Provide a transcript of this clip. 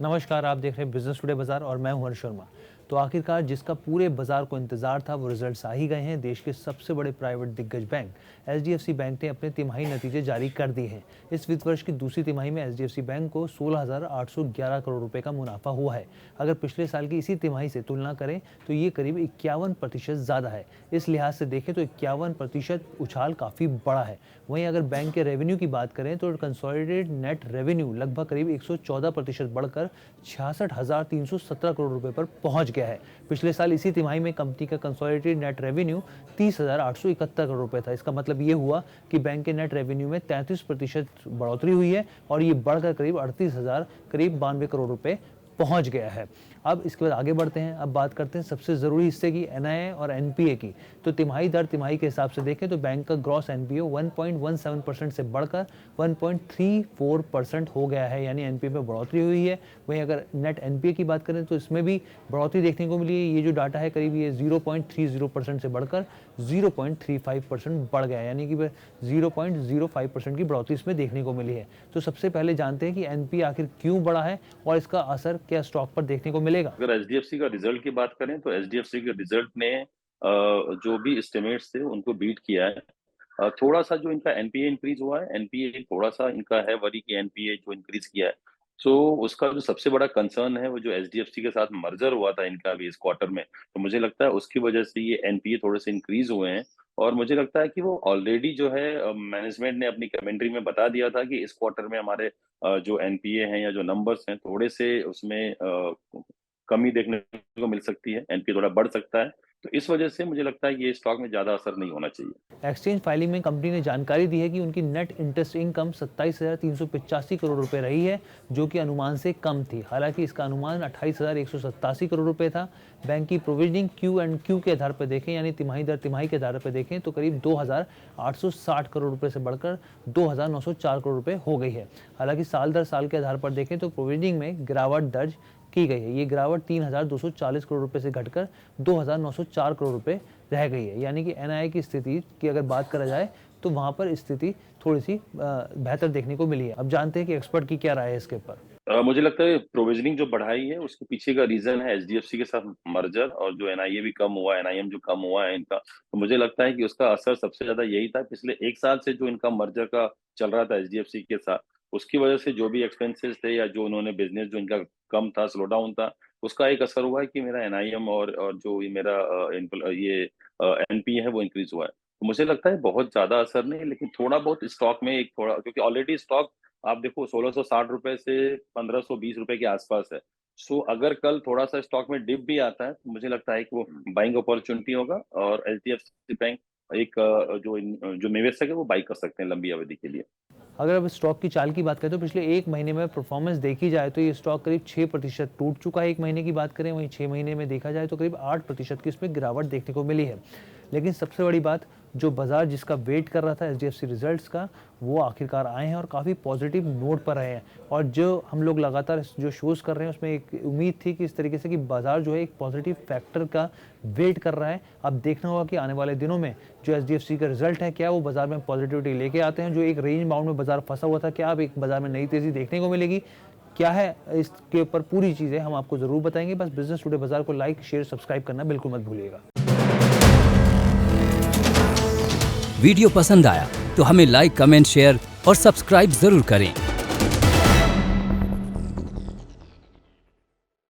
नमस्कार, आप देख रहे हैं बिजनेस टुडे बाजार और मैं हूं हर्ष शर्मा। तो आखिरकार जिसका पूरे बाजार को इंतजार था वो रिजल्ट्स आ ही गए हैं। देश के सबसे बड़े प्राइवेट दिग्गज बैंक एचडीएफसी बैंक ने अपने तिमाही नतीजे जारी कर दिए हैं। इस वित्त वर्ष की दूसरी तिमाही में एचडीएफसी बैंक को 16,811 करोड़ रुपए का मुनाफा हुआ है। अगर पिछले साल की इसी तिमाही से तुलना करें तो ये करीब 51% ज़्यादा है। इस लिहाज से देखें तो 51% उछाल काफ़ी बड़ा है। वहीं अगर बैंक के रेवेन्यू की बात करें तो कंसोलिडेटेड नेट रेवेन्यू लगभग करीब 114% बढ़कर 66,317 करोड़ रुपए पर पहुंच गया है। पिछले साल इसी तिमाही में कंपनी का कंसोलिडेटेड नेट रेवेन्यू 30,871 करोड़ रुपए था। इसका मतलब ये हुआ कि बैंक के नेट रेवेन्यू में 33% बढ़ोतरी हुई है और ये बढ़कर करीब 38,000 करीब 92 करोड़ रुपए पहुंच गया है। अब इसके बाद आगे बढ़ते हैं। अब बात करते हैं सबसे ज़रूरी हिस्से की, एनआईए और एनपीए की। तो तिमाही दर तिमाही के हिसाब से देखें तो बैंक का ग्रॉस एनपीए 1.17% से बढ़कर 1.34% हो गया है, यानी एनपीए में बढ़ोतरी हुई है। वहीं अगर नेट एनपीए की बात करें तो इसमें भी बढ़ोतरी देखने को मिली है। ये जो डाटा है करीब ये 0.30% से बढ़कर 0.35% बढ़ गया है, यानी कि 0.05% की बढ़ोतरी इसमें देखने को मिली है। तो सबसे पहले जानते हैं कि एनपीए आखिर क्यों बढ़ा है और इसका असर क्या स्टॉक पर देखने को मिलेगा। अगर एचडीएफसी का रिजल्ट की बात करें तो एचडीएफसी के रिजल्ट ने जो भी एस्टिमेट्स थे उनको बीट किया है। थोड़ा सा जो इनका एनपीए इंक्रीज हुआ है, एनपीए थोड़ा सा इनका है वरी की एनपीए जो इंक्रीज किया है। सो उसका जो सबसे बड़ा कंसर्न है वो जो एचडीएफसी के साथ मर्जर हुआ था इनका अभी इस क्वार्टर में, तो मुझे लगता है उसकी वजह से ये एनपीए थोड़े से इंक्रीज हुए हैं। और मुझे लगता है कि वो ऑलरेडी जो है मैनेजमेंट ने अपनी कमेंट्री में बता दिया था कि इस क्वार्टर में हमारे जो एनपीए हैं या जो नंबर्स हैं थोड़े से उसमें कमी देखने को मिल सकती है, एनपीए थोड़ा बढ़ सकता है। तो इस वजह से मुझे लगता है ये स्टॉक में ज़्यादा असर नहीं होना चाहिए। एक्सचेंज फाइलिंग में कंपनी ने जानकारी दी है कि उनकी नेट इंटरेस्ट इनकम 27,385 करोड़ रुपए रही है, जो कि अनुमान से कम थी। हालांकि इसका अनुमान 28,187 करोड़ रुपए था। बैंक की प्रोविजनिंग क्यू एंड क्यू के आधार पर देखें, यानी तिमाही दर तिमाही के आधार पर देखें तो करीब 2,860 करोड़ रुपए से बढ़कर 2,904 करोड़ रुपए हो गई है। हालांकि साल दर साल के आधार पर देखें तो प्रोविजनिंग में गिरावट दर्ज की गई है। ये गिरावट 3,240 करोड़ रुपए से घटकर 2,904 करोड़ रुपए रह गई है, यानी कि एनआईए की स्थिति की अगर बात करा जाए तो वहां पर स्थिति थोड़ी सी बेहतर देखने को मिली है। अब जानते हैं कि एक्सपर्ट की क्या राय है इसके ऊपर। मुझे लगता है प्रोविजनिंग जो बढ़ाई है उसके पीछे का रीजन है एचडीएफसी के साथ मर्जर, और जो एनआईए भी कम हुआ है, एनआईएम जो कम हुआ है इनका, तो मुझे लगता है कि उसका असर सबसे ज्यादा यही था। पिछले एक साल से जो इनका मर्जर का चल रहा था एचडीएफसी के साथ, उसकी वजह से जो भी एक्सपेंसेस थे या जो उन्होंने बिजनेस जो इनका कम था, स्लो डाउन था, उसका एक असर हुआ है कि मेरा एनआईएम और जो ये मेरा ये एनपी है वो इंक्रीज हुआ है। तो मुझे लगता है बहुत ज्यादा असर नहीं, लेकिन थोड़ा बहुत स्टॉक में एक थोड़ा, क्योंकि ऑलरेडी स्टॉक आप देखो 1660 रुपए से 1520 रुपए के आसपास है। सो अगर कल थोड़ा सा स्टॉक में डिप भी आता है तो मुझे लगता है कि वो बाइंग अपॉर्चुनिटी होगा और एचडीएफसी बैंक एक जो निवेशक है वो बाई कर सकते हैं लंबी अवधि के लिए। अगर अब स्टॉक की चाल की बात करें तो पिछले एक महीने में परफॉर्मेंस देखी जाए तो ये स्टॉक करीब 6% टूट चुका है। एक महीने की बात करें, वहीं 6 महीने में देखा जाए तो करीब 8% की इसमें गिरावट देखने को मिली है। लेकिन सबसे बड़ी बात, जो बाजार जिसका वेट कर रहा था एचडीएफसी रिजल्ट्स का, वो आखिरकार आए हैं और काफ़ी पॉजिटिव नोट पर रहे हैं। और जो हम लोग लगातार जो शोज़ कर रहे हैं उसमें एक उम्मीद थी कि इस तरीके से कि बाजार जो है एक पॉजिटिव फैक्टर का वेट कर रहा है। अब देखना होगा कि आने वाले दिनों में जो एचडीएफसी का रिजल्ट है, क्या वो बाजार में पॉजिटिविटी लेके आते हैं। जो एक रेंज बाउंड में बाजार फंसा हुआ था, क्या अब एक बाजार में नई तेज़ी देखने को मिलेगी, क्या है इसके ऊपर पूरी चीज़ें हम आपको ज़रूर बताएंगे। बस बिजनेस टुडे बाजार को लाइक शेयर सब्सक्राइब करना बिल्कुल मत भूलिएगा। वीडियो पसंद आया तो हमें लाइक कमेंट शेयर और सब्सक्राइब जरूर करें।